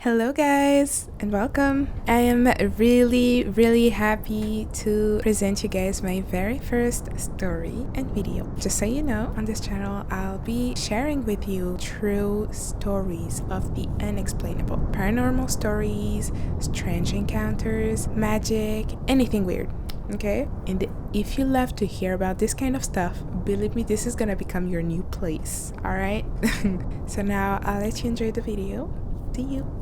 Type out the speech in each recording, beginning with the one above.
Hello guys and welcome. I am really happy to present you guys my very first story and video. Just so you know, on this channel I'll be sharing with you true stories of the unexplainable. Paranormal stories, strange encounters, magic, anything weird. Okay? And if you love to hear about this kind of stuff, believe me, this is gonna become your new place. Alright? So now I'll let you enjoy the video. See you.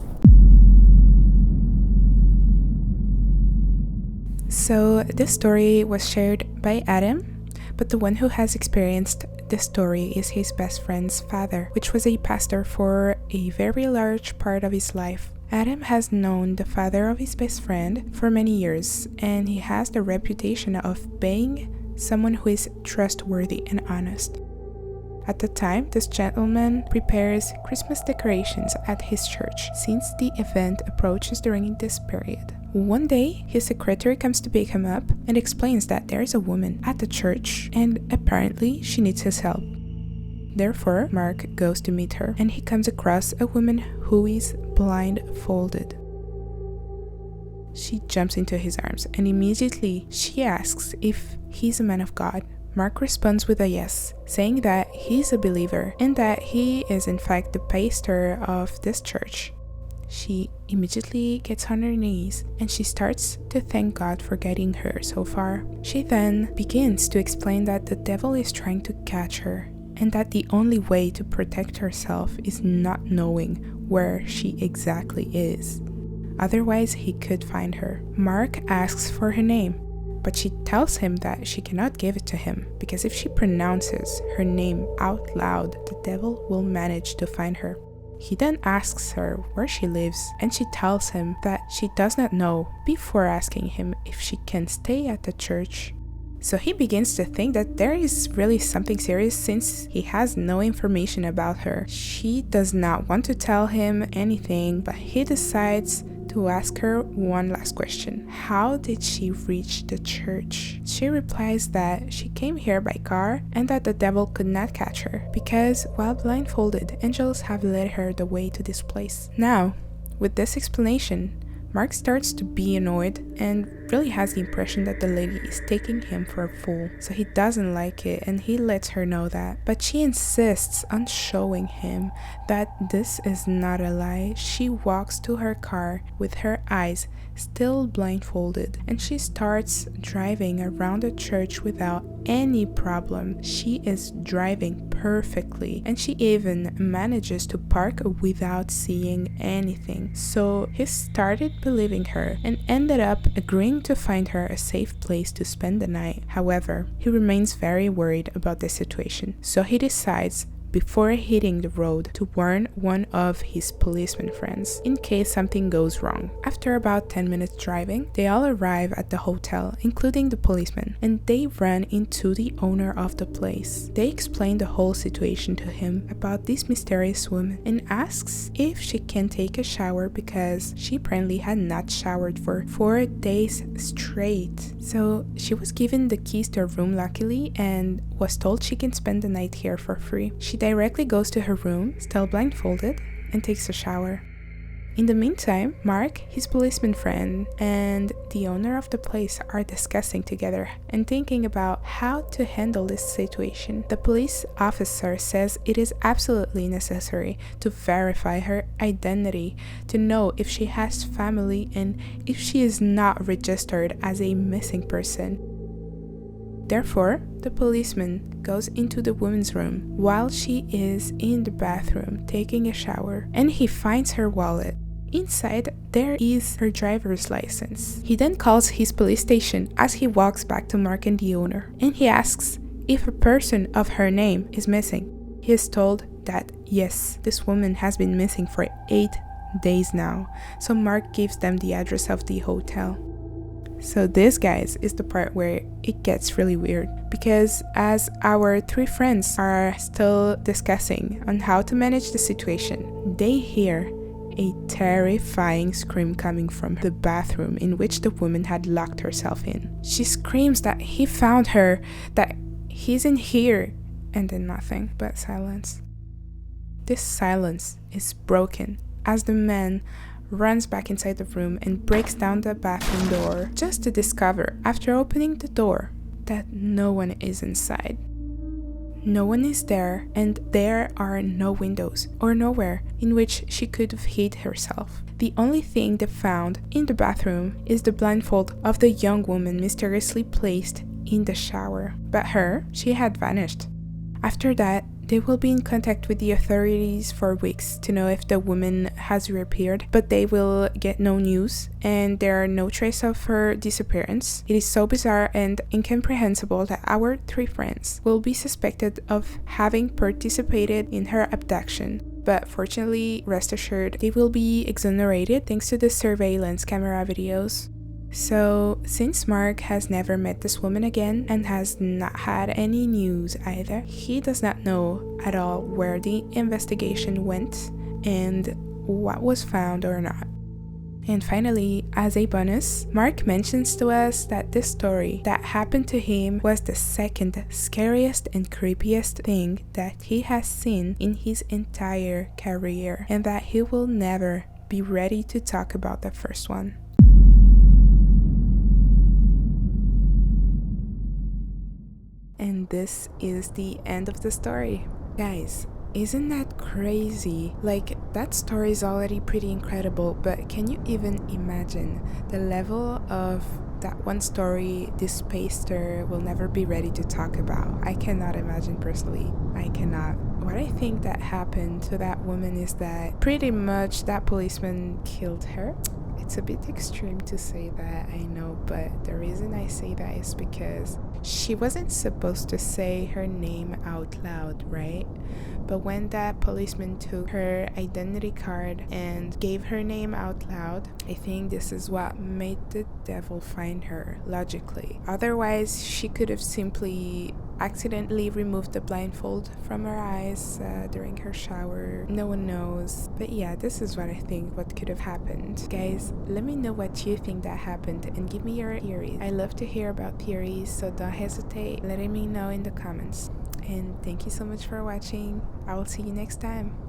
So this story was shared by Adam, but the one who has experienced this story is his best friend's father, which was a pastor for a very large part of his life. Adam has known the father of his best friend for many years, and he has the reputation of being someone who is trustworthy and honest. At the time, this gentleman prepares Christmas decorations at his church, since the event approaches during this period. One day, his secretary comes to pick him up and explains that there is a woman at the church and apparently she needs his help. Therefore, Mark goes to meet her and he comes across a woman who is blindfolded. She jumps into his arms and immediately she asks if he's a man of God. Mark responds with a yes, saying that he's a believer and that he is in fact the pastor of this church. She immediately gets on her knees and she starts to thank God for getting her so far. She then begins to explain that the devil is trying to catch her and that the only way to protect herself is not knowing where she exactly is. Otherwise, he could find her. Mark asks for her name, but she tells him that she cannot give it to him because if she pronounces her name out loud, the devil will manage to find her. He then asks her where she lives and she tells him that she does not know before asking him if she can stay at the church. So he begins to think that there is really something serious since he has no information about her. She does not want to tell him anything, but he decides to ask her one last question. How did she reach the church? She replies that she came here by car and that the devil could not catch her because while blindfolded, angels have led her the way to this place. Now, with this explanation, Mark starts to be annoyed and really has the impression that the lady is taking him for a fool. So he doesn't like it and he lets her know that. But she insists on showing him that this is not a lie. She walks to her car with her eyes still blindfolded and she starts driving around the church without any problem. She is driving perfectly and she even manages to park without seeing anything. So he started believing her and ended up agreeing to find her a safe place to spend the night. However, he remains very worried about the situation, so he decides before hitting the road to warn one of his policeman friends in case something goes wrong. After about 10 minutes driving, they all arrive at the hotel, including the policeman, and they run into the owner of the place. They explain the whole situation to him about this mysterious woman and asks if she can take a shower because she apparently had not showered for 4 days straight. So she was given the keys to her room luckily and was told she can spend the night here for free. She directly goes to her room, still blindfolded, and takes a shower. In the meantime, Mark, his policeman friend, and the owner of the place are discussing together and thinking about how to handle this situation. The police officer says it is absolutely necessary to verify her identity to know if she has family and if she is not registered as a missing person. Therefore, the policeman goes into the woman's room while she is in the bathroom taking a shower and he finds her wallet. Inside, there is her driver's license. He then calls his police station as he walks back to Mark and the owner and he asks if a person of her name is missing. He is told that yes, this woman has been missing for 8 days now. So Mark gives them the address of the hotel. So this, guys, is the part where it gets really weird because as our 3 friends are still discussing on how to manage the situation, they hear a terrifying scream coming from the bathroom in which the woman had locked herself in. She screams that he found her, that he's in here, and then nothing but silence. This silence is broken as the man runs back inside the room and breaks down the bathroom door just to discover, after opening the door, that no one is inside. No one is there, and there are no windows or nowhere in which she could have hid herself. The only thing they found in the bathroom is the blindfold of the young woman mysteriously placed in the shower. But she had vanished. After that, they will be in contact with the authorities for weeks to know if the woman has reappeared, but they will get no news and there are no trace of her disappearance. It is so bizarre and incomprehensible that our 3 friends will be suspected of having participated in her abduction. But fortunately, rest assured, they will be exonerated thanks to the surveillance camera videos. So, since Mark has never met this woman again and has not had any news either, he does not know at all where the investigation went and what was found or not. And finally, as a bonus, Mark mentions to us that this story that happened to him was the second scariest and creepiest thing that he has seen in his entire career, and that he will never be ready to talk about the first one. And this is the end of the story. Guys, isn't that crazy? Like, that story is already pretty incredible, but can you even imagine the level of that one story this paster will never be ready to talk about? I cannot imagine personally. I cannot. What I think that happened to that woman is that pretty much that policeman killed her. It's a bit extreme to say that, I know, but the reason I say that is because she wasn't supposed to say her name out loud, right? But when that policeman took her identity card and gave her name out loud, I think this is what made the devil find her, logically. Otherwise, she could have simply accidentally removed the blindfold from her eyes during her shower. No one knows. But yeah, this is what I think what could have happened. Guys, let me know what you think that happened and give me your theories. I love to hear about theories, so don't hesitate letting me know in the comments. And thank you so much for watching. I will see you next time.